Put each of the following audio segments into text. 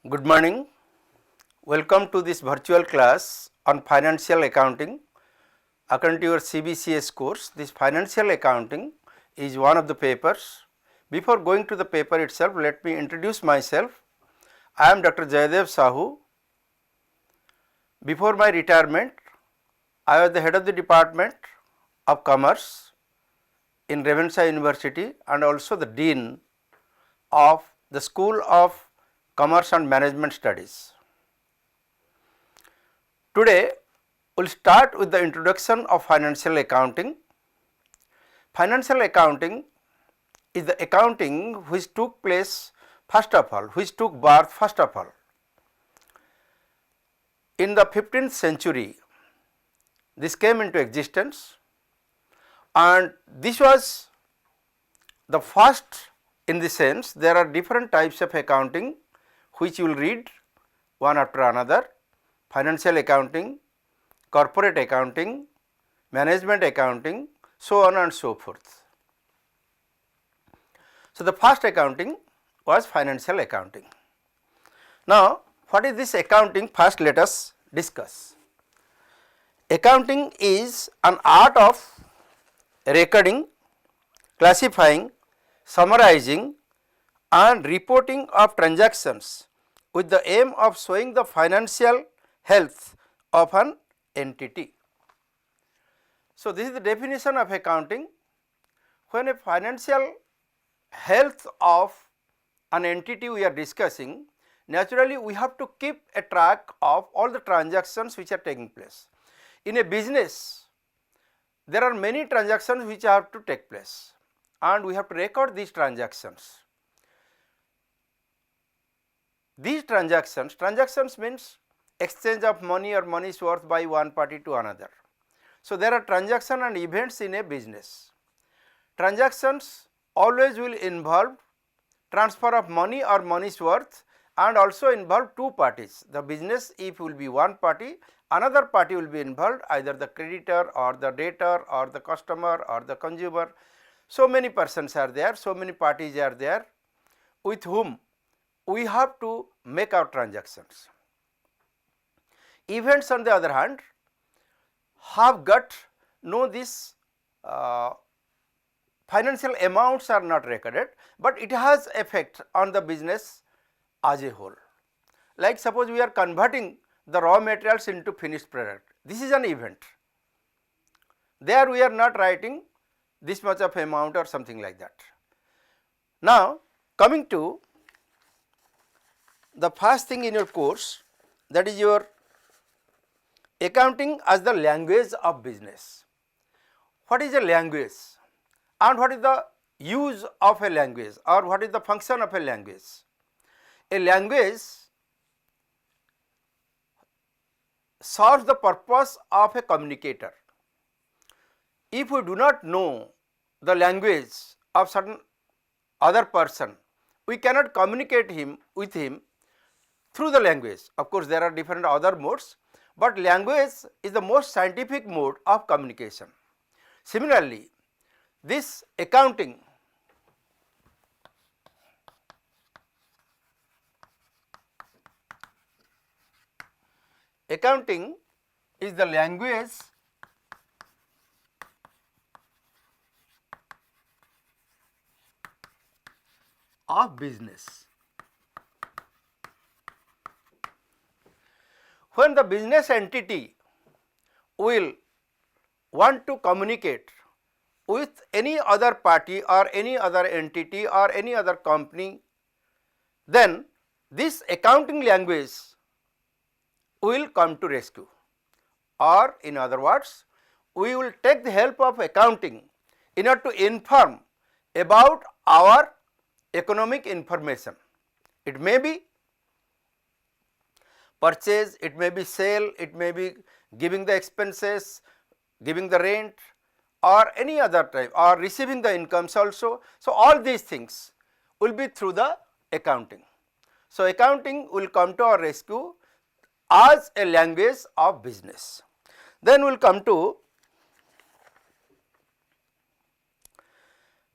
Good morning. Welcome to this virtual class on financial accounting. According to your CBCS course, this financial accounting is one of the papers. Before going to the paper itself, let me introduce myself. I am Dr. Jayadev Sahu. Before my retirement, I was the head of the Department of Commerce in Ravenshaw University and also the Dean of the School of Commerce and Management Studies. Today, we will start with the introduction of financial accounting. Financial accounting is the accounting which took place first of all, which took birth first of all. In the 15th century, this came into existence and this was the first in the sense there are different types of accounting which you will read one after another: financial accounting, corporate accounting, management accounting, so on and so forth. So, the first accounting was financial accounting. Now, what is this accounting? First let us discuss. Accounting is an art of recording, classifying, summarizing and reporting of transactions with the aim of showing the financial health of an entity. So, this is the definition of accounting. When a financial health of an entity we are discussing, naturally we have to keep a track of all the transactions which are taking place. In a business, there are many transactions which have to take place and we have to record these transactions. These transactions means exchange of money or money's worth by one party to another. So, there are transactions and events in a business. Transactions always will involve transfer of money or money's worth and also involve two parties. The business, if will be one party, another party will be involved, either the creditor or the debtor or the customer or the consumer. So many persons are there, so many parties are there with whom we have to make our transactions. Events on the other hand have got this financial amounts are not recorded, but it has effect on the business as a whole. Like suppose we are converting the raw materials into finished product, this is an event. There we are not writing this much of amount or something like that. Now, coming to the first thing in your course, that is your accounting as the language of business. What is a language and what is the use of a language or what is the function of a language? A language serves the purpose of a communicator. If we do not know the language of certain other person, we cannot communicate with him through the language. Of course, there are different other modes, but language is the most scientific mode of communication. Similarly, this accounting is the language of business. When the business entity will want to communicate with any other party or any other entity or any other company, then this accounting language will come to rescue, or in other words, we will take the help of accounting in order to inform about our economic information. It may be purchase, it may be sale, it may be giving the expenses, giving the rent or any other type, or receiving the incomes also. So, all these things will be through the accounting. So, accounting will come to our rescue as a language of business. Then we will come to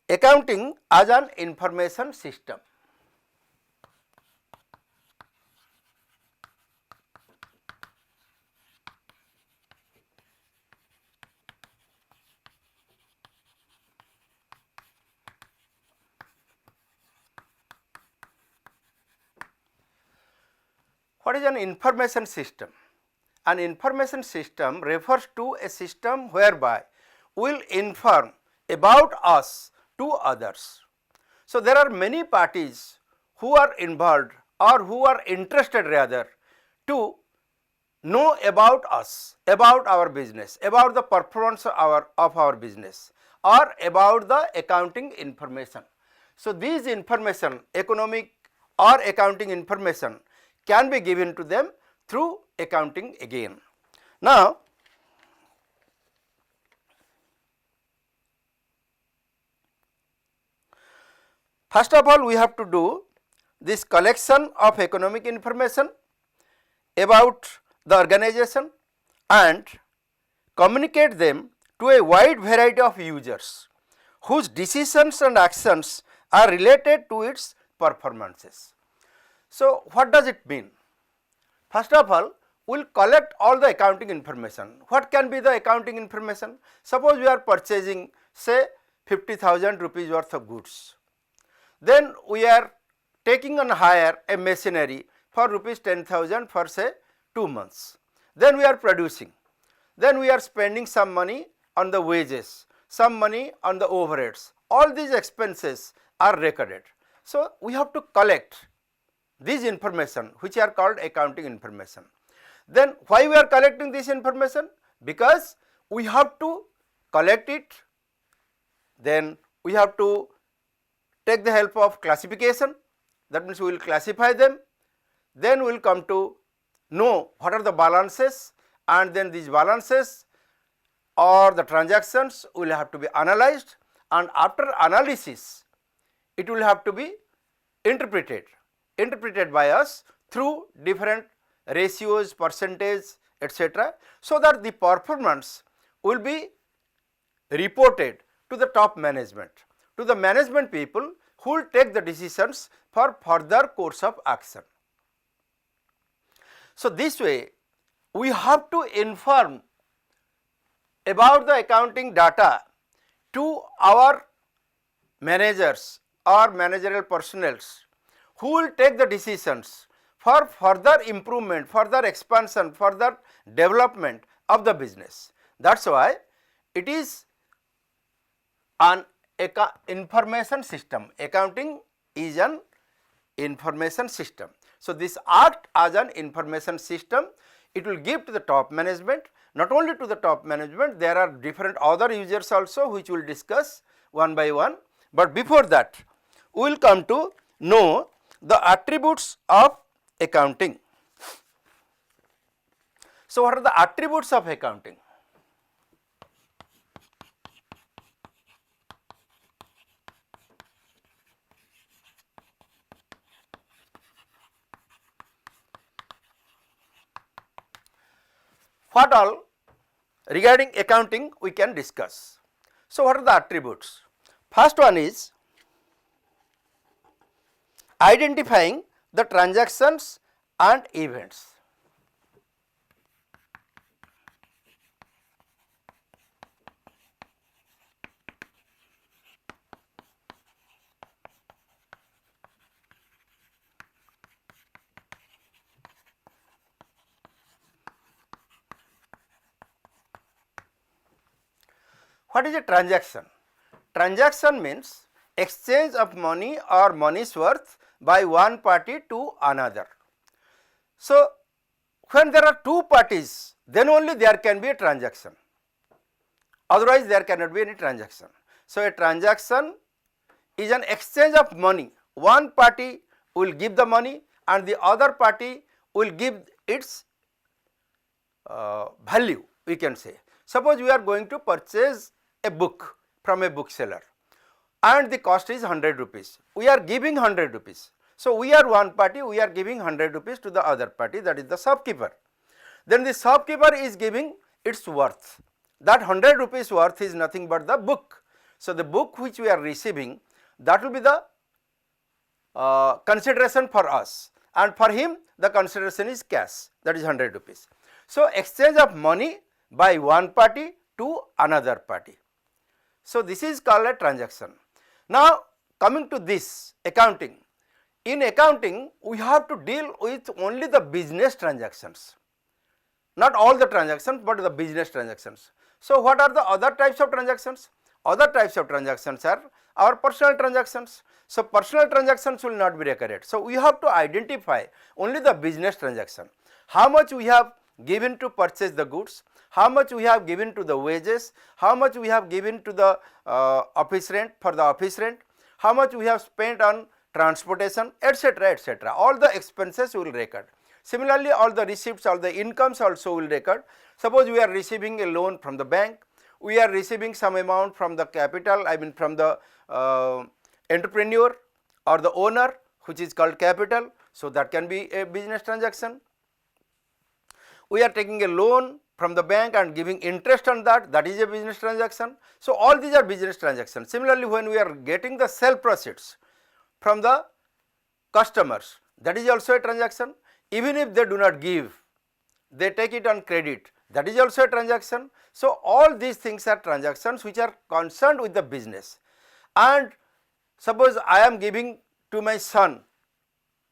accounting as an information system. What is an information system? An information system refers to a system whereby we will inform about us to others. So, there are many parties who are involved or who are interested rather to know about us, about our business, about the performance of our business or about the accounting information. So, these information, economic or accounting information can be given to them through accounting again. Now, first of all we have to do this collection of economic information about the organization and communicate them to a wide variety of users whose decisions and actions are related to its performances. So, what does it mean? First of all, we will collect all the accounting information. What can be the accounting information? Suppose we are purchasing say 50,000 rupees worth of goods. Then we are taking on hire a machinery for rupees 10,000 for say 2 months. Then we are producing. Then we are spending some money on the wages, some money on the overheads. All these expenses are recorded. So, we have to collect these information which are called accounting information. Then why we are collecting this information? Because we have to collect it, then we have to take the help of classification, that means we will classify them, then we will come to know what are the balances, and then these balances or the transactions will have to be analyzed, and after analysis it will have to be interpreted by us through different ratios, percentage, etc., so that the performance will be reported to the top management, to the management people who will take the decisions for further course of action. So, this way we have to inform about the accounting data to our managers or managerial personnel who will take the decisions for further improvement, further expansion, further development of the business. That is why it is an information system. Accounting is an information system. So, this act as an information system, it will give to the top management. Not only to the top management, there are different other users also which we will discuss one by one, but before that we will come to know the attributes of accounting. So, what are the attributes of accounting? What all regarding accounting we can discuss. So, what are the attributes? First one is identifying the transactions and events. What is a transaction? Transaction means exchange of money or money's worth by one party to another. So, when there are two parties, then only there can be a transaction, otherwise there cannot be any transaction. So, a transaction is an exchange of money. One party will give the money and the other party will give its value, we can say. Suppose we are going to purchase a book from a bookseller and the cost is 100 rupees, we are giving 100 rupees. So, we are one party, we are giving 100 rupees to the other party, that is the shopkeeper. Then the shopkeeper is giving its worth, that 100 rupees worth is nothing but the book. So, the book which we are receiving, that will be the consideration for us, and for him the consideration is cash, that is 100 rupees. So, exchange of money by one party to another party. So, this is called a transaction. Now, coming to this accounting, in accounting we have to deal with only the business transactions, not all the transactions but the business transactions. So, what are the other types of transactions? Other types of transactions are our personal transactions. So, personal transactions will not be recorded. So, we have to identify only the business transaction, how much we have given to purchase the goods, how much we have given to the wages, how much we have given to the office rent for the office rent, how much we have spent on transportation, etc., etc. All the expenses we will record. Similarly, all the receipts, all the incomes also will record. Suppose we are receiving a loan from the bank, we are receiving some amount from the capital, I mean from the entrepreneur or the owner, which is called capital. So, that can be a business transaction. We are taking a loan from the bank and giving interest on that, that is a business transaction. So, all these are business transactions. Similarly, when we are getting the sale proceeds from the customers, that is also a transaction. Even if they do not give, they take it on credit, that is also a transaction. So, all these things are transactions which are concerned with the business. And suppose I am giving to my son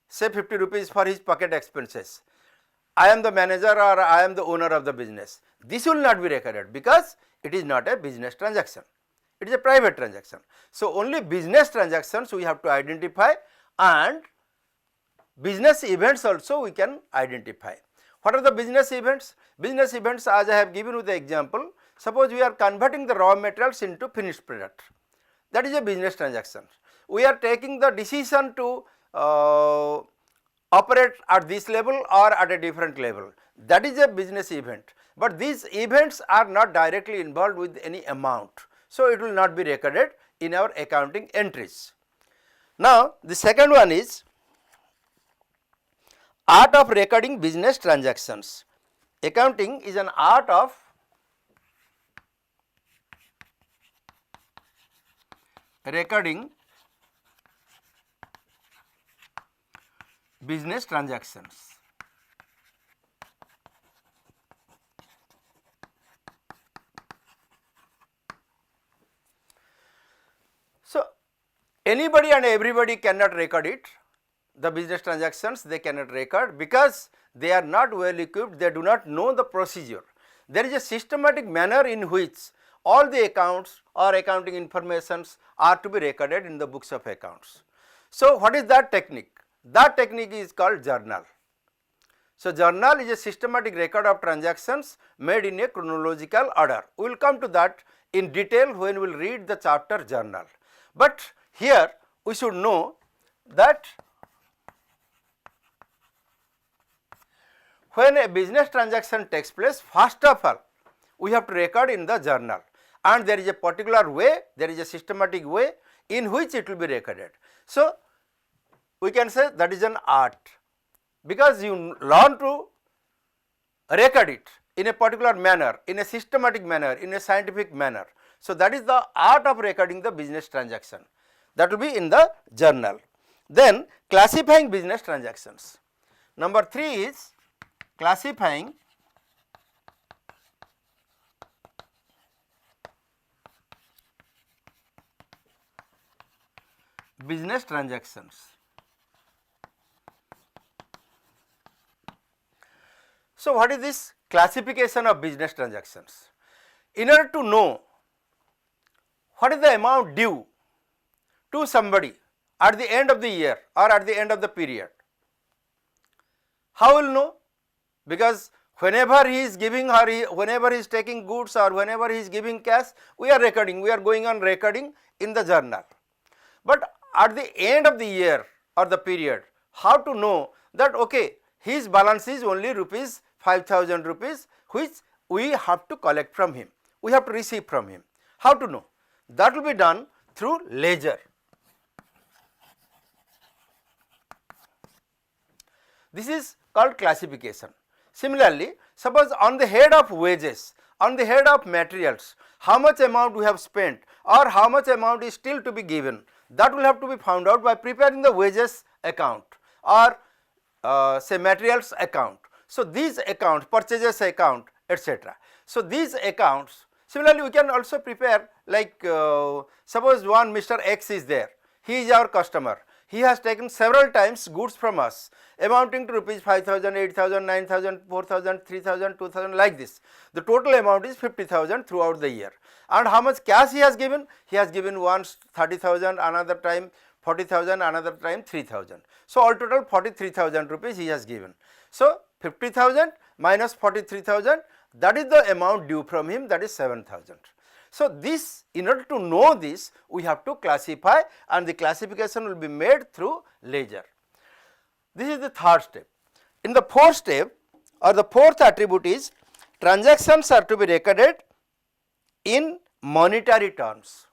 say 50 rupees for his pocket expenses, I am the manager or I am the owner of the business, this will not be recorded because it is not a business transaction, it is a private transaction. So, only business transactions we have to identify, and business events also we can identify. What are the business events? Business events, as I have given you the example, suppose we are converting the raw materials into finished product, that is a business transaction. We are taking the decision to operate at this level or at a different level, that is a business event, but these events are not directly involved with any amount. So, it will not be recorded in our accounting entries. Now, the second one is art of recording business transactions. Accounting is an art of recording business transactions. So, anybody and everybody cannot record it, the business transactions they cannot record because they are not well equipped, they do not know the procedure. There is a systematic manner in which all the accounts or accounting informations are to be recorded in the books of accounts. So, what is that technique? That technique is called journal. So, journal is a systematic record of transactions made in a chronological order. We will come to that in detail when we will read the chapter journal. But here we should know that when a business transaction takes place, first of all we have to record in the journal, and there is a particular way, there is a systematic way in which it will be recorded. So, we can say that is an art, because you learn to record it in a particular manner, in a systematic manner, in a scientific manner. So, that is the art of recording the business transaction, that will be in the journal. Then classifying business transactions. Number 3 is classifying business transactions. So, what is this classification of business transactions? In order to know what is the amount due to somebody at the end of the year or at the end of the period, how will know? Because whenever he is giving or whenever he is taking goods or whenever he is giving cash, we are recording, we are going on recording in the journal. But at the end of the year or the period, how to know that okay, his balance is only rupees 5,000 rupees, which we have to collect from him, we have to receive from him. How to know? That will be done through ledger. This is called classification. Similarly, suppose on the head of wages, on the head of materials, how much amount we have spent or how much amount is still to be given, that will have to be found out by preparing the wages account or say materials account. So, these accounts, purchases account, etc. So, these accounts, similarly we can also prepare like suppose one Mr. X is there, he is our customer, he has taken several times goods from us amounting to rupees 5,000, 8,000, 9,000, 4,000, 3,000, 2,000 like this. The total amount is 50,000 throughout the year. And how much cash he has given? He has given once 30,000, another time 40,000, another time 3,000. So, all total 43,000 rupees he has given. So, 50,000 minus 43,000, that is the amount due from him, that is 7,000. So, this, in order to know this, we have to classify, and the classification will be made through ledger. This is the third step. In the fourth step, or the fourth attribute is, transactions are to be recorded in monetary terms.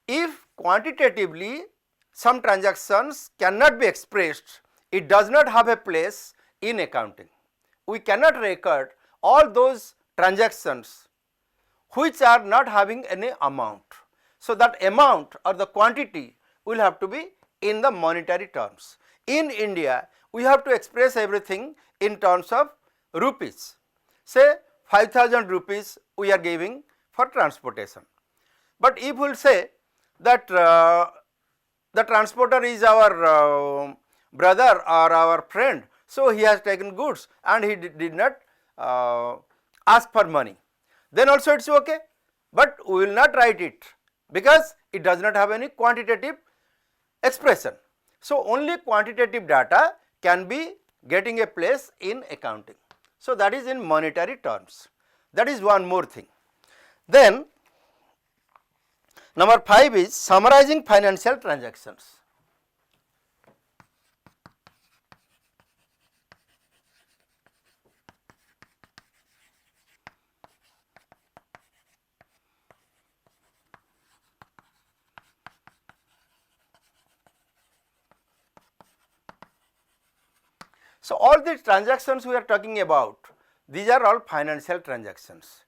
If quantitatively some transactions cannot be expressed, it does not have a place in accounting. We cannot record all those transactions which are not having any amount. So, that amount or the quantity will have to be in the monetary terms. In India, we have to express everything in terms of rupees. Say 5,000 rupees we are giving for transportation. But if we will say that the transporter is our brother or our friend, so he has taken goods and he did not ask for money, then also it is okay, but we will not write it because it does not have any quantitative expression. So, only quantitative data can be getting a place in accounting. So, that is in monetary terms. That is one more thing. Then number 5 is summarizing financial transactions. So, all these transactions we are talking about, these are all financial transactions.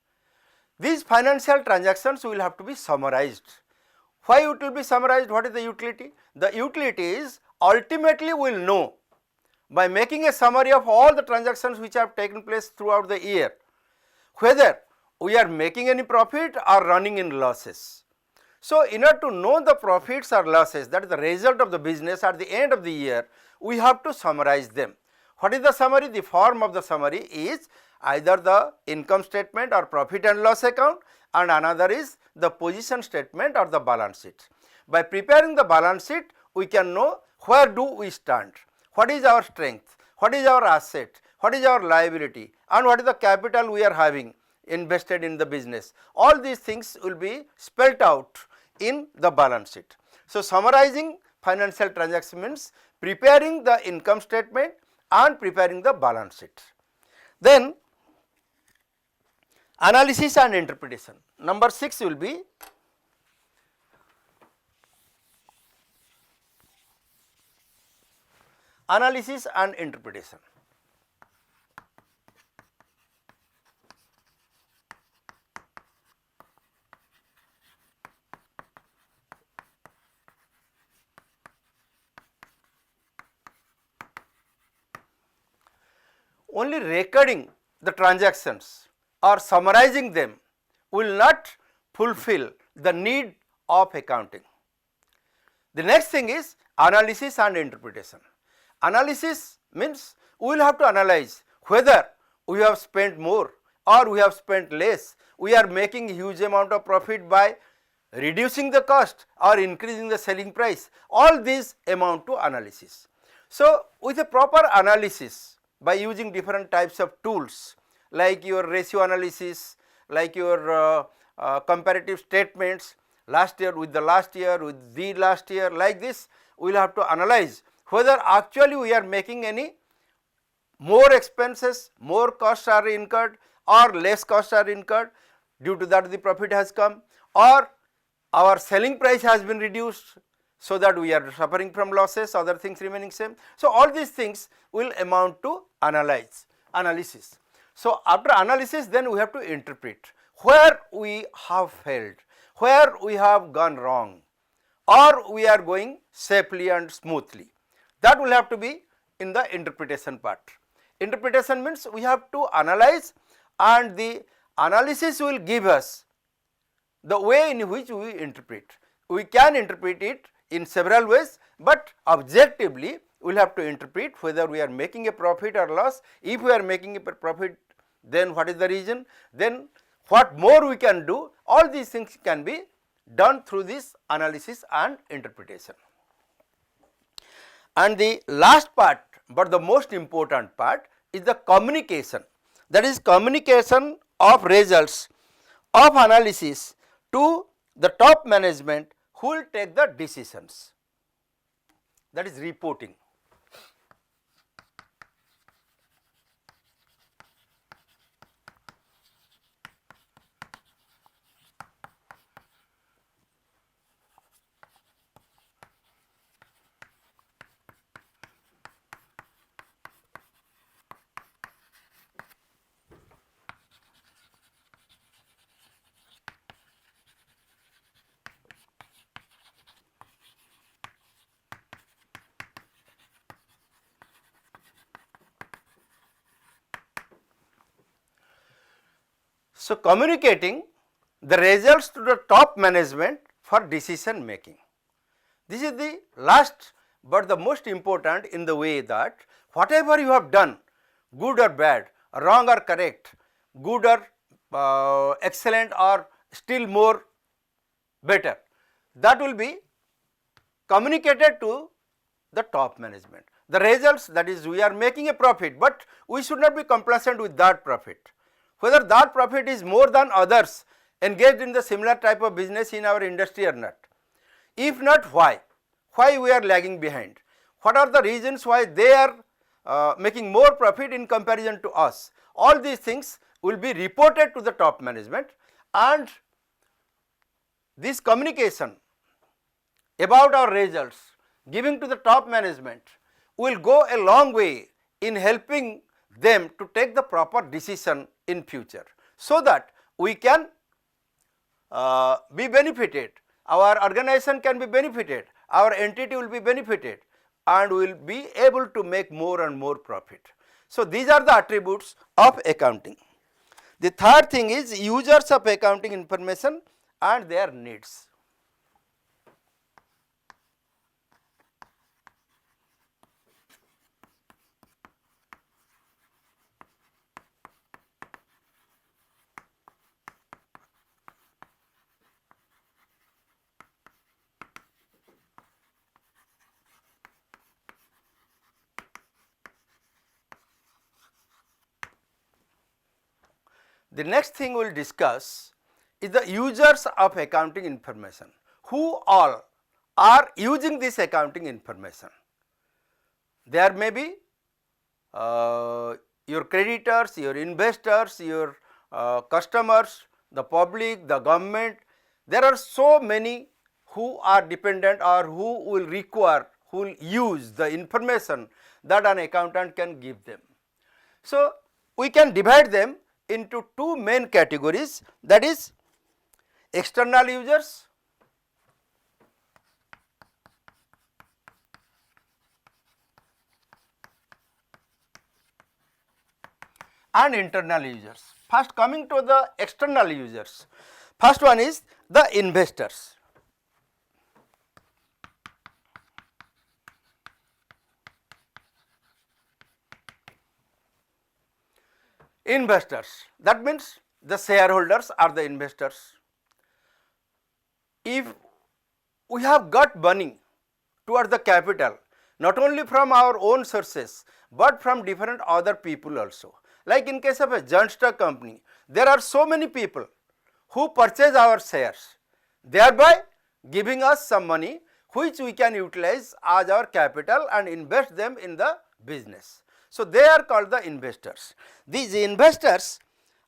These financial transactions will have to be summarized. Why it will be summarized? What is the utility? The utility is ultimately we will know by making a summary of all the transactions which have taken place throughout the year, whether we are making any profit or running in losses. So, in order to know the profits or losses, that is the result of the business at the end of the year, we have to summarize them. What is the summary? The form of the summary is either the income statement or profit and loss account, and another is the position statement or the balance sheet. By preparing the balance sheet, we can know where do we stand, what is our strength, what is our asset, what is our liability, and what is the capital we are having invested in the business. All these things will be spelled out in the balance sheet. So, summarizing financial transactions means preparing the income statement and preparing the balance sheet. Then analysis and interpretation. Number 6 will be analysis and interpretation. Only recording the transactions or summarizing them will not fulfill the need of accounting. The next thing is analysis and interpretation. Analysis means we will have to analyze whether we have spent more or we have spent less, we are making huge amount of profit by reducing the cost or increasing the selling price, all these amount to analysis. So, with a proper analysis by using different types of tools like your ratio analysis, like your comparative statements, last year with the last year, with the last year, like this we will have to analyze whether actually we are making any more expenses, more costs are incurred or less costs are incurred, due to that the profit has come, or our selling price has been reduced, so that we are suffering from losses, other things remaining same. So, all these things will amount to analysis. So, after analysis then we have to interpret where we have failed, where we have gone wrong, or we are going safely and smoothly. That will have to be in the interpretation part. Interpretation means we have to analyze, and the analysis will give us the way in which we interpret. We can interpret it in several ways, but objectively we will have to interpret whether we are making a profit or loss. If we are making a profit, then what is the reason, then what more we can do. All these things can be done through this analysis and interpretation. And the last part, but the most important part, is the communication, that is communication of results of analysis to the top management who will take the decisions, that is reporting. So, communicating the results to the top management for decision making. This is the last but the most important, in the way that whatever you have done, good or bad, wrong or correct, good or excellent or still more better, that will be communicated to the top management. The results, that is, we are making a profit, but we should not be complacent with that profit. Whether that profit is more than others engaged in the similar type of business in our industry or not. If not, why? Why we are lagging behind? What are the reasons why they are making more profit in comparison to us? All these things will be reported to the top management, and this communication about our results giving to the top management will go a long way in helping them to take the proper decision in future, so that we can be benefited, our organization can be benefited, our entity will be benefited, and we will be able to make more and more profit. So, these are the attributes of accounting. The third thing is users of accounting information and their needs. The next thing we will discuss is the users of accounting information. Who all are using this accounting information? There may be your creditors, your investors, your customers, the public, the government. There are so many who are dependent or who will require, who will use the information that an accountant can give them. So, we can divide them into two main categories, that is external users and internal users. First, coming to the external users, first one is the investors. Investors, that means the shareholders are the investors. If we have got money towards the capital, not only from our own sources, but from different other people also. Like in case of a joint stock company, there are so many people who purchase our shares, thereby giving us some money which we can utilize as our capital and invest them in the business. So, they are called the investors. These investors,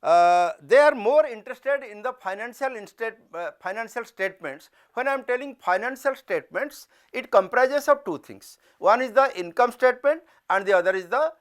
they are more interested in the financial statements. When I am telling financial statements, it comprises of two things. One is the income statement and the other is the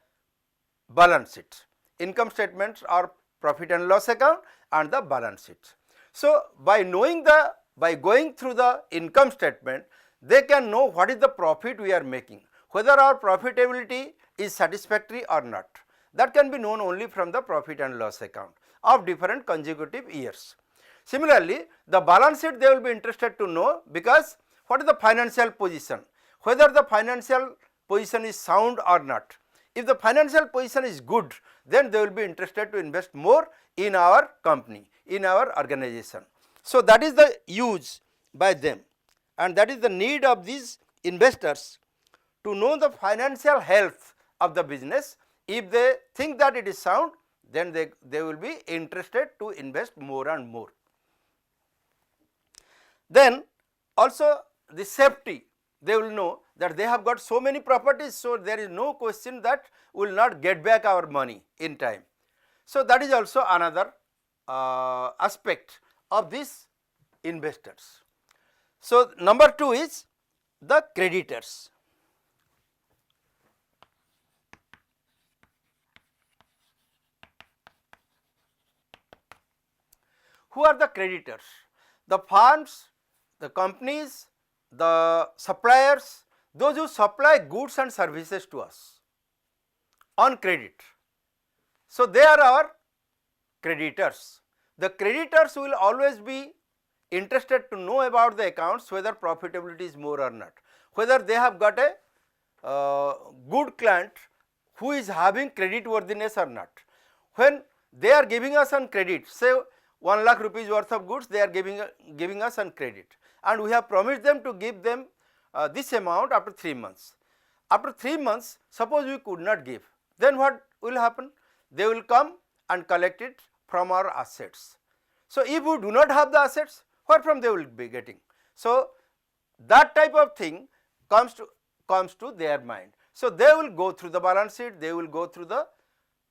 balance sheet. Income statements are profit and loss account and the balance sheet. So, by going through the income statement, they can know what is the profit we are making, whether our profitability is satisfactory or not. That can be known only from the profit and loss account of different consecutive years. Similarly, the balance sheet they will be interested to know, because what is the financial position, whether the financial position is sound or not. If the financial position is good, then they will be interested to invest more in our company, in our organization. So, that is the use by them, and that is the need of these investors to know the financial health of the business. If they think that it is sound, then they will be interested to invest more and more. Then also the safety, they will know that they have got so many properties, so there is no question that we will not get back our money in time. So, that is also another aspect of these investors. So, number 2 is the creditors. Who are the creditors? The firms, the companies, the suppliers, those who supply goods and services to us on credit. So, they are our creditors. The creditors will always be interested to know about the accounts, whether profitability is more or not, whether they have got a good client who is having credit worthiness or not. When they are giving us on credit, say 1 lakh rupees worth of goods they are giving us on credit, and we have promised them to give them this amount after 3 months. After 3 months, suppose we could not give, then what will happen? They will come and collect it from our assets. So, if we do not have the assets, where from they will be getting? So, that type of thing comes to their mind. So, they will go through the balance sheet, they will go through the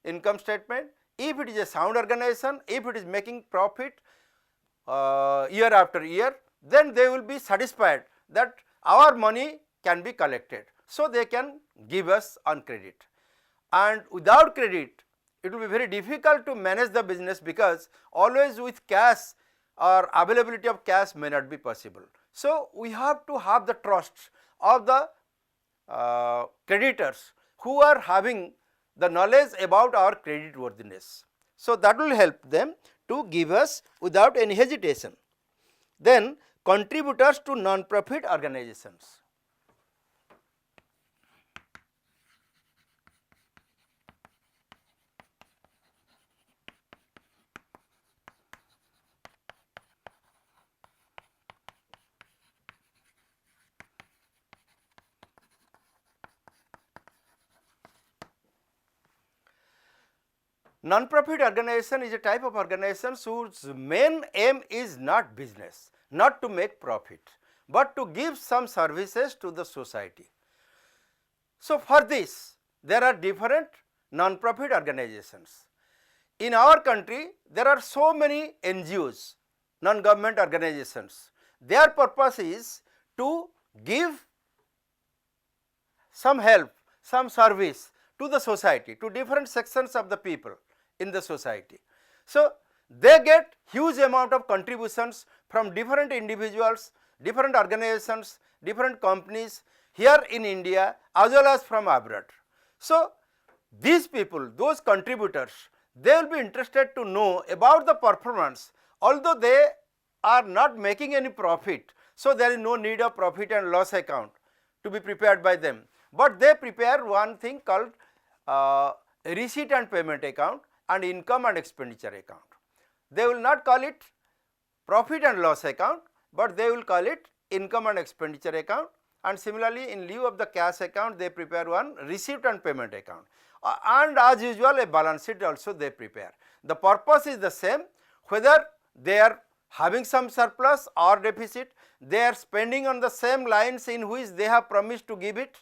income statement. If it is a sound organization, if it is making profit year after year, then they will be satisfied that our money can be collected. So, they can give us on credit, and without credit it will be very difficult to manage the business, because always with cash or availability of cash may not be possible. So, we have to have the trust of the creditors who are having the knowledge about our credit worthiness. So, that will help them to give us without any hesitation. Then contributors to non-profit organizations. Non-profit organization is a type of organization whose main aim is not business, not to make profit, but to give some services to the society. So, for this there are different non-profit organizations. In our country there are so many NGOs, non-government organizations. Their purpose is to give some help, some service to the society, to different sections of the people in the society. So, they get huge amount of contributions from different individuals, different organizations, different companies here in India as well as from abroad. So, these people, those contributors, they will be interested to know about the performance, although they are not making any profit. So, there is no need of profit and loss account to be prepared by them, but they prepare one thing called receipt and payment account and income and expenditure account. They will not call it profit and loss account, but they will call it income and expenditure account, and similarly in lieu of the cash account they prepare one receipt and payment account, and as usual a balance sheet also they prepare. The purpose is the same, whether they are having some surplus or deficit, they are spending on the same lines in which they have promised to give it,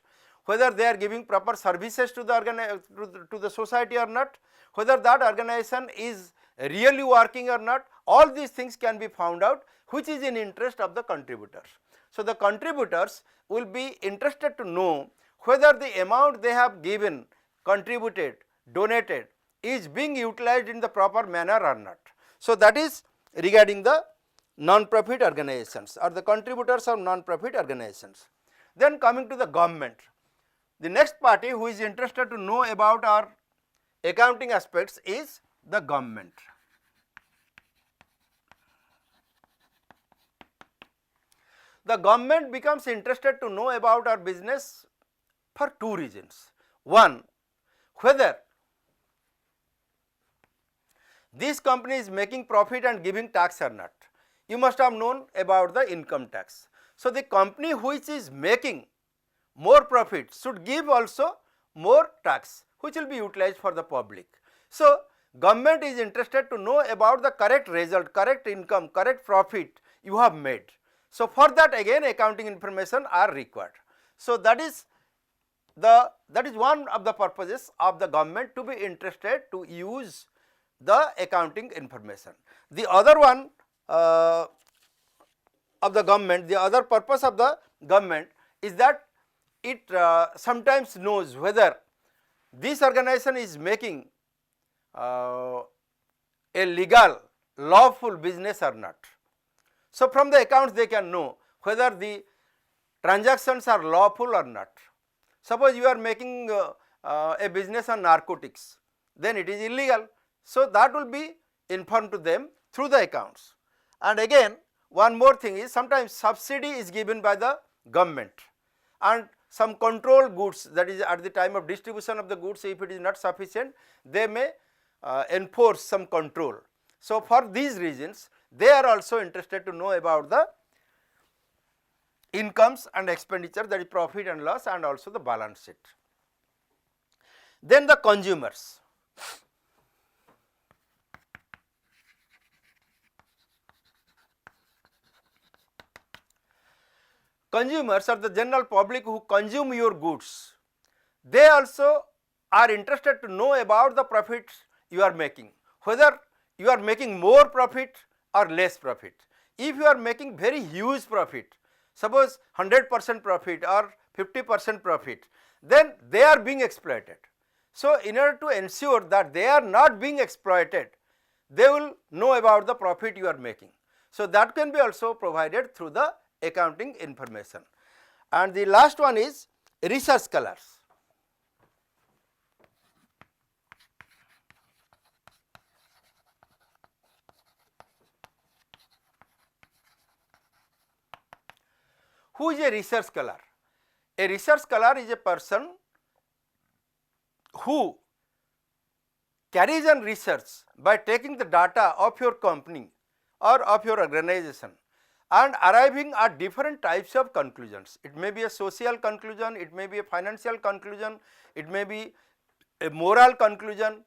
whether they are giving proper services to the society or not, whether that organization is really working or not, all these things can be found out, which is in interest of the contributors. So, the contributors will be interested to know whether the amount they have given, contributed, donated is being utilized in the proper manner or not. So, that is regarding the non-profit organizations or the contributors of non-profit organizations. Then coming to the government the next party who is interested to know about our accounting aspects is the government. The government becomes interested to know about our business for two reasons. One, whether this company is making profit and giving tax or not. You must have known about the income tax. So, the company which is making more profit should give also more tax, which will be utilized for the public. So, government is interested to know about the correct result, correct income, correct profit you have made. So, for that again accounting information are required. So, that is one of the purposes of the government to be interested to use the accounting information. The other one of the government, the other purpose of the government is that it sometimes knows whether this organization is making a legal, lawful business or not. So, from the accounts they can know whether the transactions are lawful or not. Suppose you are making a business on narcotics, then it is illegal. So, that will be informed to them through the accounts. And again one more thing is, sometimes subsidy is given by the government and some control goods, that is at the time of distribution of the goods, if it is not sufficient, they may enforce some control. So, for these reasons they are also interested to know about the incomes and expenditure, that is profit and loss, and also the balance sheet. Then the consumers. Consumers are the general public who consume your goods. They also are interested to know about the profits you are making, whether you are making more profit or less profit. If you are making very huge profit, suppose 100% profit or 50% profit, then they are being exploited. So, in order to ensure that they are not being exploited, they will know about the profit you are making. So, that can be also provided through the accounting information. And the last one is research scholars. Who is a research scholar? A research scholar is a person who carries on research by taking the data of your company or of your organization and arriving at different types of conclusions. It may be a social conclusion, it may be a financial conclusion, it may be a moral conclusion,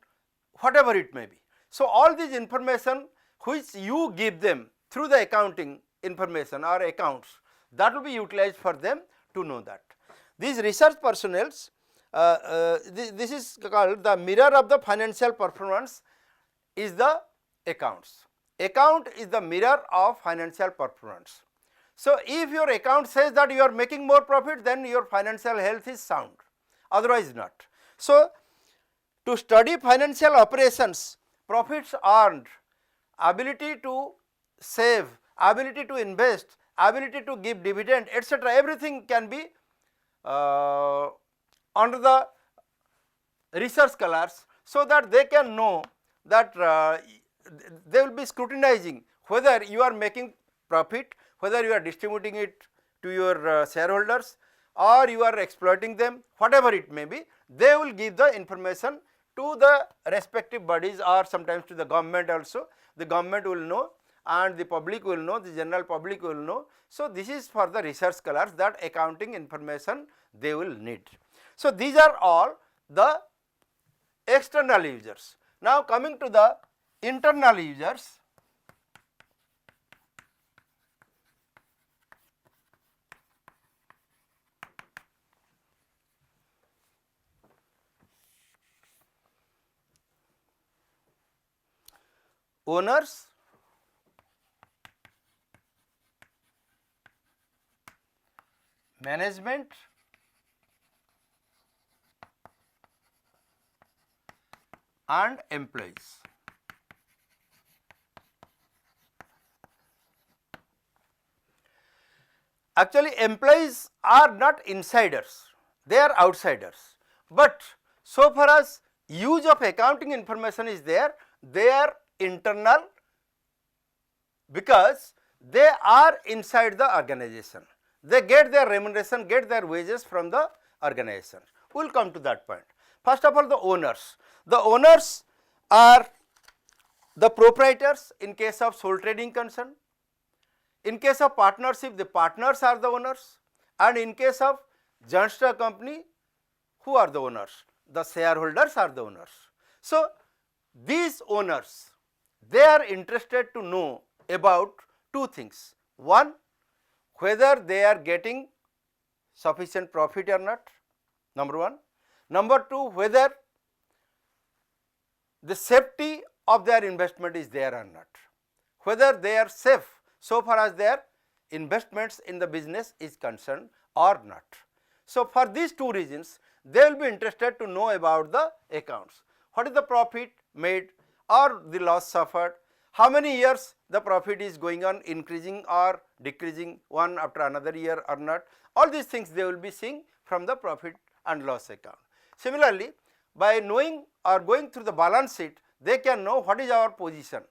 whatever it may be. So, all these information which you give them through the accounting information or accounts, that will be utilized for them to know that. These research personnel, this is called the mirror of the financial performance is the accounts. Account is the mirror of financial performance. So, if your account says that you are making more profit, then your financial health is sound, otherwise not. So, to study financial operations, profits earned, ability to save, ability to invest, ability to give dividend, etc., everything can be under the research scholars, so that they can know that they will be scrutinizing whether you are making profit, whether you are distributing it to your shareholders or you are exploiting them, whatever it may be. They will give the information to the respective bodies or sometimes to the government also. The government will know and the public will know, the general public will know. So, this is for the research scholars, that accounting information they will need. So, these are all the external users. Now, coming to the internal users. Owners, management, and employees. Actually, employees are not insiders. they are outsiders, but so far as use of accounting information is there, they are internal because they are inside the organization. They get their remuneration, get their wages from the organization. We will come to that point. First of all, the owners. The owners are the proprietors in case of sole trading concern. In case of partnership, the partners are the owners, and in case of joint stock company, who are the owners? The shareholders are the owners. So, these owners, they are interested to know about two things. One, whether they are getting sufficient profit or not, number one. Number two, whether the safety of their investment is there or not, whether they are safe so far as their investments in the business is concerned or not. So, for these two reasons, they will be interested to know about the accounts. What is the profit made or the loss suffered, how many years the profit is going on increasing or decreasing one after another year or not, all these things they will be seeing from the profit and loss account. Similarly, by knowing or going through the balance sheet, they can know what is our position.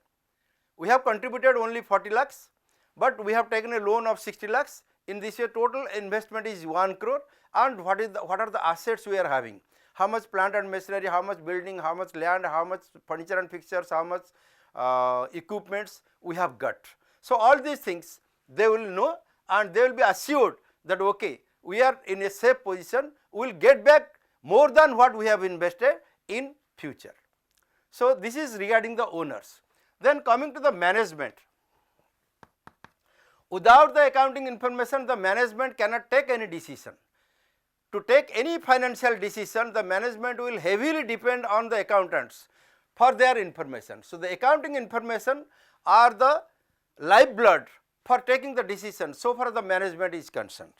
We have contributed only 40 lakhs, but we have taken a loan of 60 lakhs. In this year, total investment is 1 crore, and what are the assets we are having? How much plant and machinery, how much building, how much land, how much furniture and fixtures, how much equipments we have got. So, all these things they will know, and they will be assured that okay, we are in a safe position, we will get back more than what we have invested in future. So, this is regarding the owners. Then coming to the management. Without the accounting information, the management cannot take any decision. To take any financial decision, the management will heavily depend on the accountants for their information. So, the accounting information are the lifeblood for taking the decision so far the management is concerned.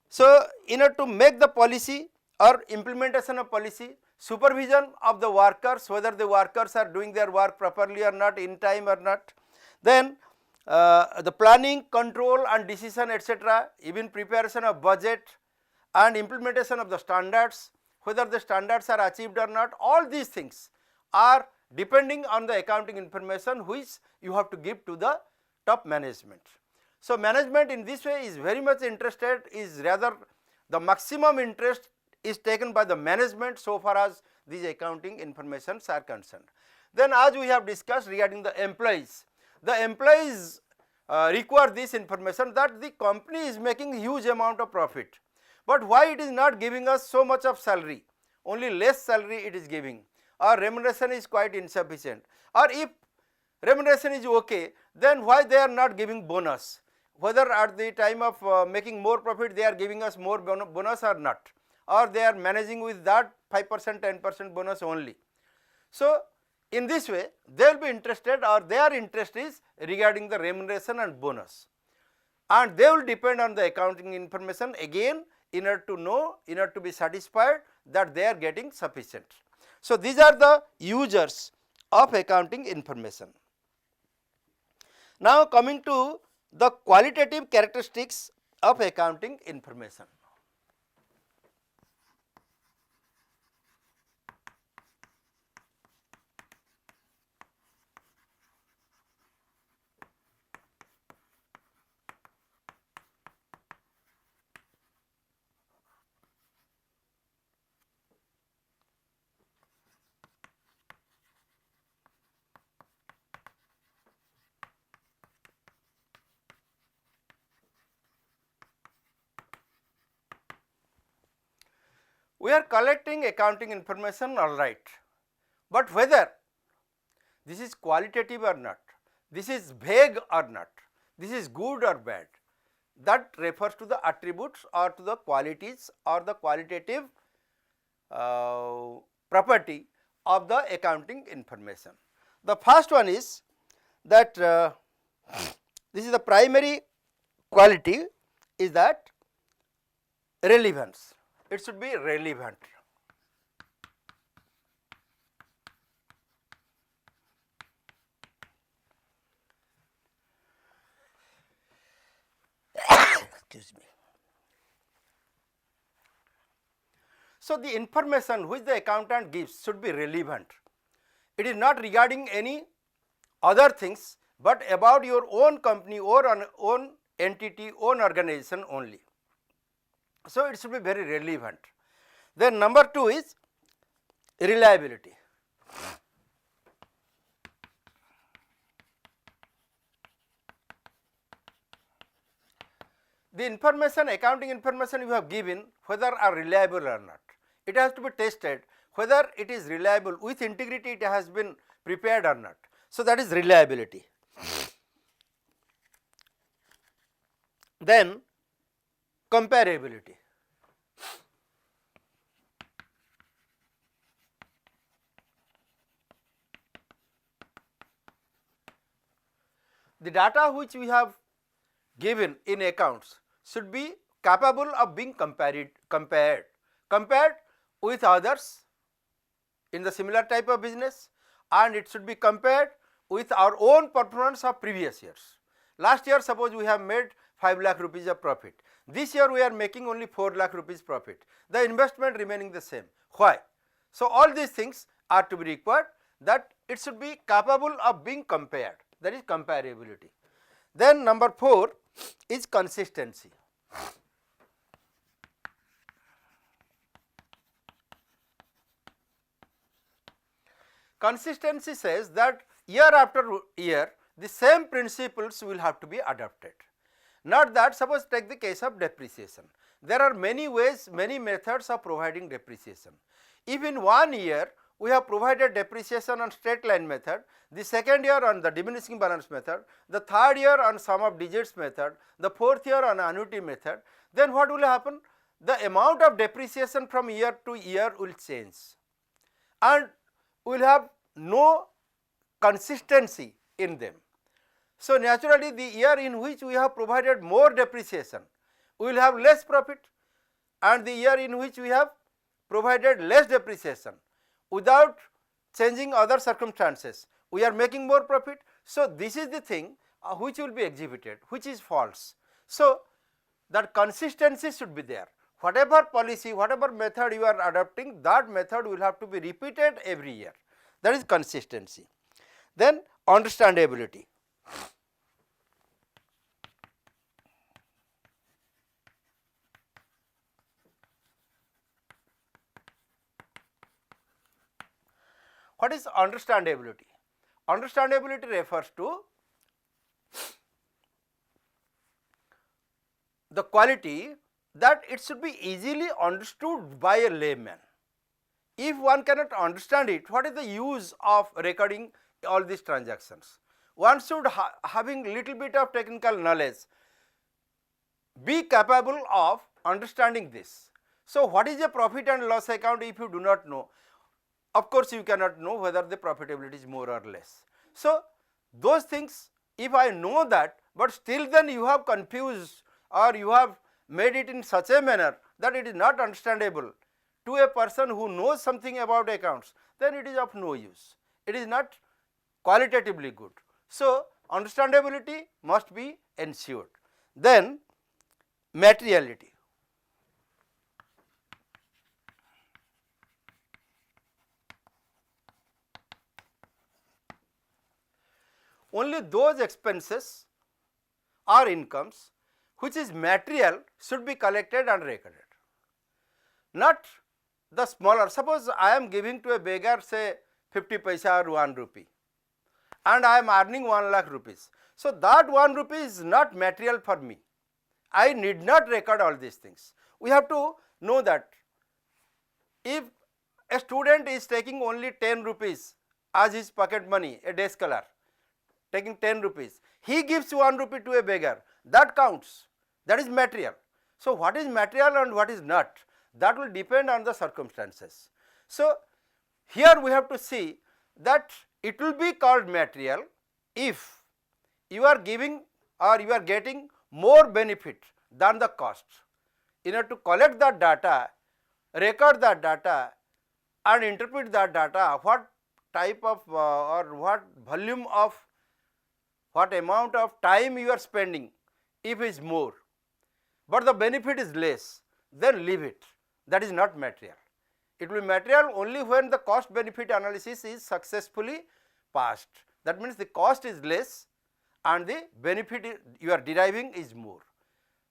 So, in order to make the policy or implementation of policy, supervision of the workers, whether the workers are doing their work properly or not, in time or not, then the planning, control and decision etc., even preparation of budget and implementation of the standards, whether the standards are achieved or not, all these things are depending on the accounting information which you have to give to the top management. So, management in this way is very much interested, is rather the maximum interest is taken by the management so far as these accounting informations are concerned. Then as we have discussed regarding the employees require this information that the company is making huge amount of profit, but why it is not giving us so much of salary, only less salary it is giving, or remuneration is quite insufficient, or if remuneration is okay, then why they are not giving bonus, whether at the time of making more profit they are giving us more bonus or not, or they are managing with that 5%, 10% bonus only. So, in this way they will be interested, or their interest is regarding the remuneration and bonus, and they will depend on the accounting information again in order to know, in order to be satisfied that they are getting sufficient. So, these are the users of accounting information. Now, coming to the qualitative characteristics of accounting information. We are collecting accounting information, all right, but whether this is qualitative or not, this is vague or not, this is good or bad, that refers to the attributes or to the qualities or the qualitative property of the accounting information. The first one is that this is the primary quality, is that relevance. It should be relevant. Excuse me. So, the information which the accountant gives should be relevant. It is not regarding any other things, but about your own company or own entity, own organization only. So, it should be very relevant. Then number 2 is reliability. The information, accounting information you have given, whether are reliable or not. It has to be tested whether it is reliable, with integrity it has been prepared or not. So, that is reliability. Then comparability. The data which we have given in accounts should be capable of being compared with others in the similar type of business, and it should be compared with our own performance of previous years. Last year suppose we have made 5 lakh rupees of profit, this year we are making only 4 lakh rupees profit, the investment remaining the same. Why? So, all these things are to be required, that it should be capable of being compared, that is comparability. Then number 4 is consistency. Consistency says that year after year the same principles will have to be adopted. Not that, suppose take the case of depreciation. There are many ways, many methods of providing depreciation. If in 1 year we have provided depreciation on straight line method, the second year on the diminishing balance method, the third year on sum of digits method, the fourth year on annuity method, then what will happen? The amount of depreciation from year to year will change, and we will have no consistency in them. So, naturally the year in which we have provided more depreciation, we will have less profit, and the year in which we have provided less depreciation without changing other circumstances, we are making more profit. So, this is the thing which will be exhibited, which is false. So, that consistency should be there. Whatever policy, whatever method you are adopting, that method will have to be repeated every year, that is consistency. Then understandability. What is understandability? Understandability refers to the quality that it should be easily understood by a layman. If one cannot understand it, what is the use of recording all these transactions? One should having little bit of technical knowledge be capable of understanding this. So, what is a profit and loss account if you do not know? Of course, you cannot know whether the profitability is more or less. So, those things if I know that, but still then you have confused or you have made it in such a manner that it is not understandable to a person who knows something about accounts, then it is of no use. It is not qualitatively good. So, understandability must be ensured. Then materiality. Only those expenses or incomes which is material should be collected and recorded, not the smaller. Suppose I am giving to a beggar say 50 paisa or 1 rupee and I am earning 1 lakh rupees. So, that 1 rupee is not material for me. I need not record all these things. We have to know that if a student is taking only 10 rupees as his pocket money, a day scholar taking 10 rupees, he gives 1 rupee to a beggar, that counts, that is material. So, what is material and what is not, that will depend on the circumstances. So, here we have to see that it will be called material if you are giving or you are getting more benefit than the cost. In order to collect that data, record that data and interpret that data, what type of or what volume of, what amount of time you are spending, if it is more, but the benefit is less, then leave it, that is not material. It will be material only when the cost benefit analysis is successfully passed. That means the cost is less and the benefit you are deriving is more.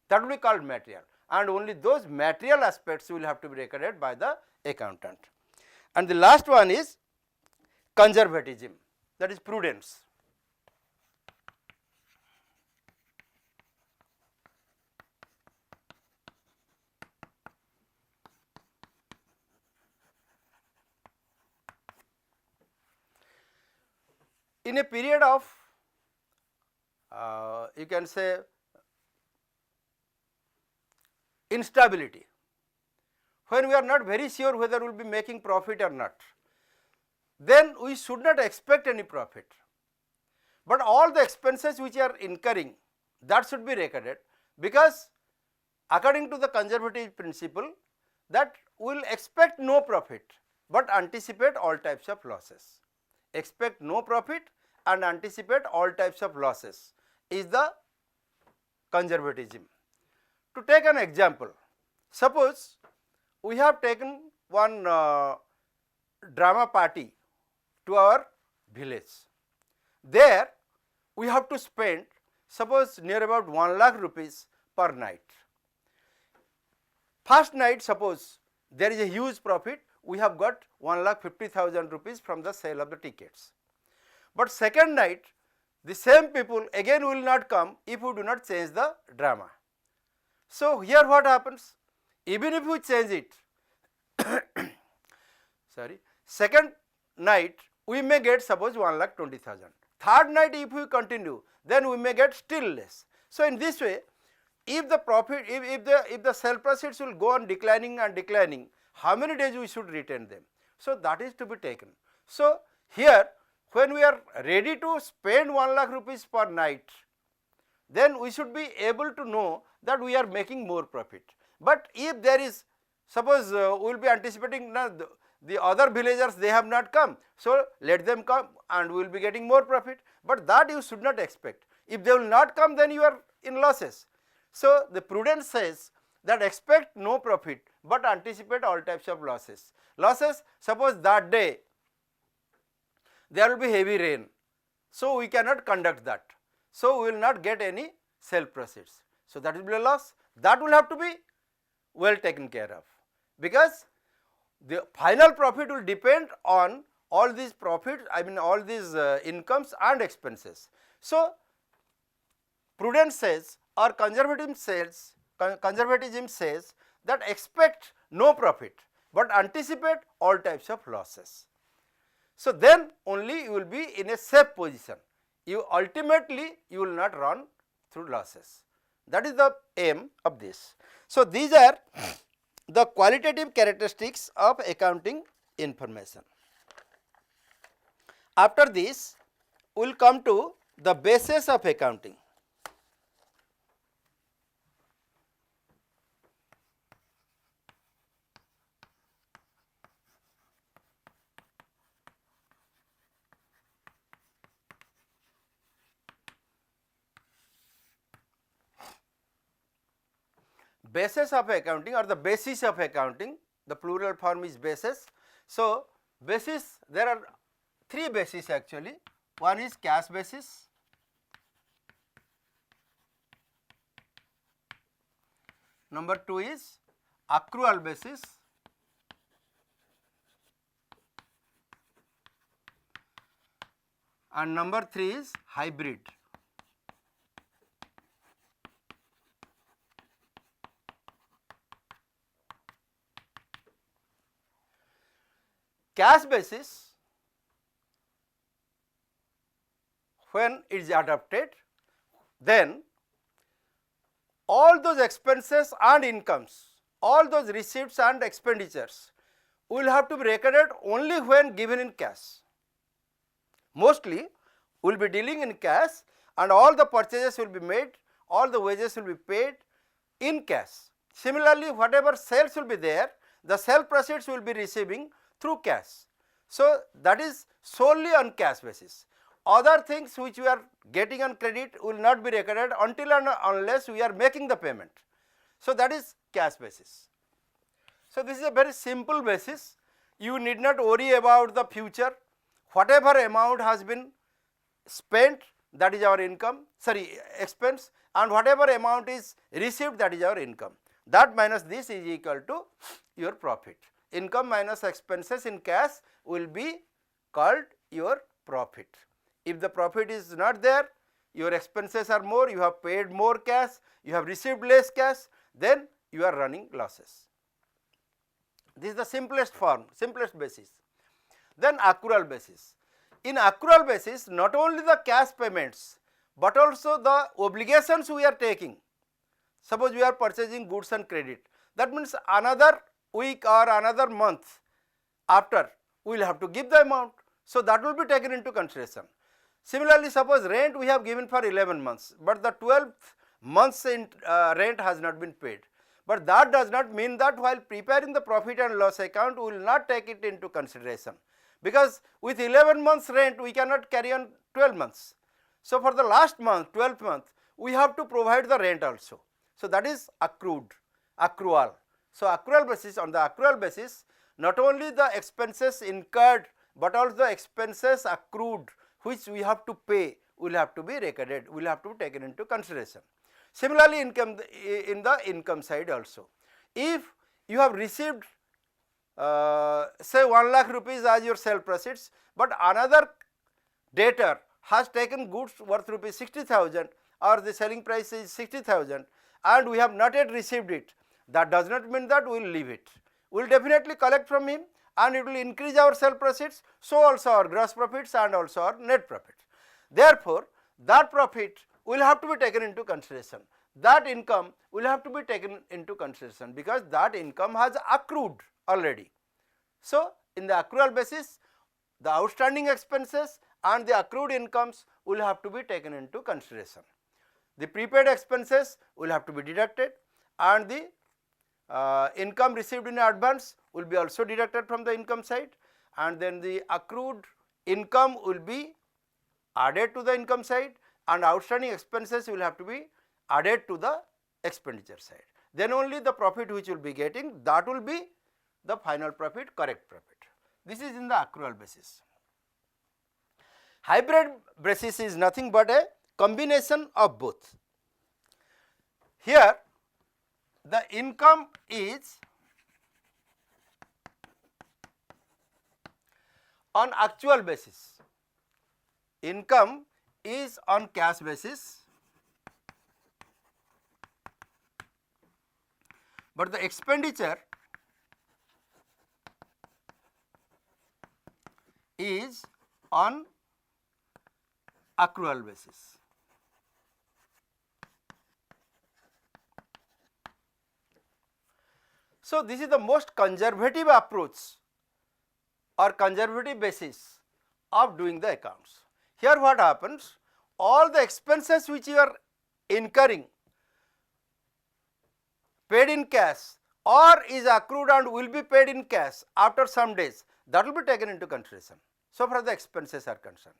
That will be called material, and only those material aspects will have to be recorded by the accountant. And the last one is conservatism, that is prudence. In a period of you can say instability, when we are not very sure whether we will be making profit or not, then we should not expect any profit, but all the expenses which are incurring, that should be recorded, because according to the conservative principle, that we will expect no profit but anticipate all types of losses. Expect no profit and anticipate all types of losses is the conservatism. To take an example, suppose we have taken one drama party to our village. There we have to spend suppose near about 1 lakh rupees per night. First night, suppose there is a huge profit, we have got 1,50,000 rupees from the sale of the tickets. But second night, the same people again will not come if we do not change the drama. So here what happens? Even if we change it, sorry, second night we may get suppose 1,20,000. Third night if we continue, then we may get still less. So in this way, if the profit, if the sale proceeds will go on declining and declining, how many days we should retain them? So that is to be taken. So here, when we are ready to spend 1 lakh rupees per night, then we should be able to know that we are making more profit. But if there is, suppose we will be anticipating the other villagers, they have not come, so let them come and we will be getting more profit, but that you should not expect. If they will not come, then you are in losses. So the prudence says that expect no profit but anticipate all types of losses. Losses, suppose that day there will be heavy rain, so we cannot conduct that, so we will not get any sale proceeds. So that will be a loss, that will have to be well taken care of, because the final profit will depend on all these profits, I mean all these incomes and expenses. So prudence says or conservatism says that expect no profit but anticipate all types of losses. So then only you will be in a safe position. You ultimately you will not run through losses. That is the aim of this. So these are the qualitative characteristics of accounting information. After this, we will come to the basis of accounting. Basis of accounting or the basis of accounting, the plural form is basis. So basis, there are three bases actually. One is cash basis, number two is accrual basis, and number three is hybrid. Cash basis, when it is adopted, then all those expenses and incomes, all those receipts and expenditures will have to be recorded only when given in cash. Mostly we will be dealing in cash and all the purchases will be made, all the wages will be paid in cash. Similarly, whatever sales will be there, the sale proceeds will be receiving through cash. So that is solely on cash basis. Other things which we are getting on credit will not be recorded until and unless we are making the payment. So that is cash basis. So, this is a very simple basis, you need not worry about the future, whatever amount has been spent, that is our income, sorry, expense, and whatever amount is received, that is our income. That minus this is equal to your profit. Income minus expenses in cash will be called your profit. If the profit is not there, your expenses are more, you have paid more cash, you have received less cash, then you are running losses. This is the simplest form, simplest basis. Then accrual basis. In accrual basis, not only the cash payments, but also the obligations we are taking. Suppose we are purchasing goods and credit, that means another week or another month after we will have to give the amount. So, that will be taken into consideration. Similarly, suppose rent we have given for 11 months, but the 12th month's rent has not been paid. But that does not mean that while preparing the profit and loss account we will not take it into consideration, because with 11 months rent we cannot carry on 12 months. So, for the last month, 12th month, we have to provide the rent also. So, that is accrual. So, accrual basis, on the accrual basis, not only the expenses incurred, but also the expenses accrued which we have to pay will have to be recorded, will have to be taken into consideration. Similarly, income in the income side also. If you have received say 1 lakh rupees as your sale proceeds, but another debtor has taken goods worth rupees 60,000 or the selling price is 60,000 and we have not yet received it, that does not mean that we will leave it. We will definitely collect from him and it will increase our sale proceeds, so also our gross profits and also our net profits. Therefore, that profit will have to be taken into consideration, that income will have to be taken into consideration, because that income has accrued already. So, in the accrual basis, the outstanding expenses and the accrued incomes will have to be taken into consideration. The prepaid expenses will have to be deducted and the income received in advance will be also deducted from the income side, and then the accrued income will be added to the income side and outstanding expenses will have to be added to the expenditure side. Then only the profit which will be getting, that will be the final profit, correct profit. This is in the accrual basis. Hybrid basis is nothing but a combination of both. Here the income is on actual basis, income is on cash basis, but the expenditure is on accrual basis. So, this is the most conservative approach or conservative basis of doing the accounts. Here what happens, all the expenses which you are incurring paid in cash or is accrued and will be paid in cash after some days, that will be taken into consideration, so far the expenses are concerned.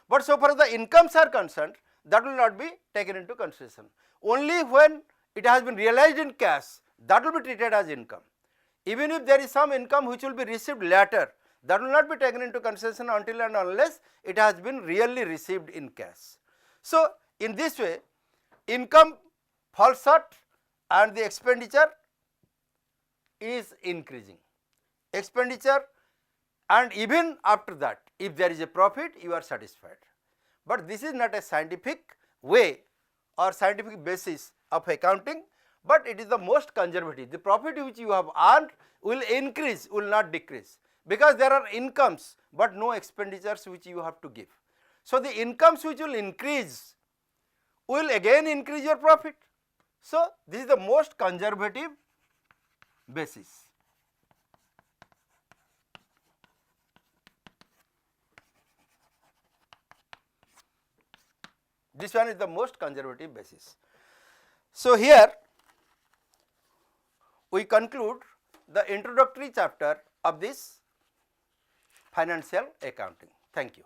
But so far the incomes are concerned, that will not be taken into consideration. Only when it has been realized in cash, that will be treated as income. Even if there is some income which will be received later, that will not be taken into consideration until and unless it has been really received in cash. So, in this way income falls short and the expenditure is increasing. Expenditure, and even after that if there is a profit you are satisfied. But this is not a scientific way or scientific basis of accounting, but it is the most conservative. The profit which you have earned will increase, will not decrease, because there are incomes but no expenditures which you have to give. So, the incomes which will increase will again increase your profit. So, this is the most conservative basis. This one is the most conservative basis. So, here we conclude the introductory chapter of this financial accounting. Thank you.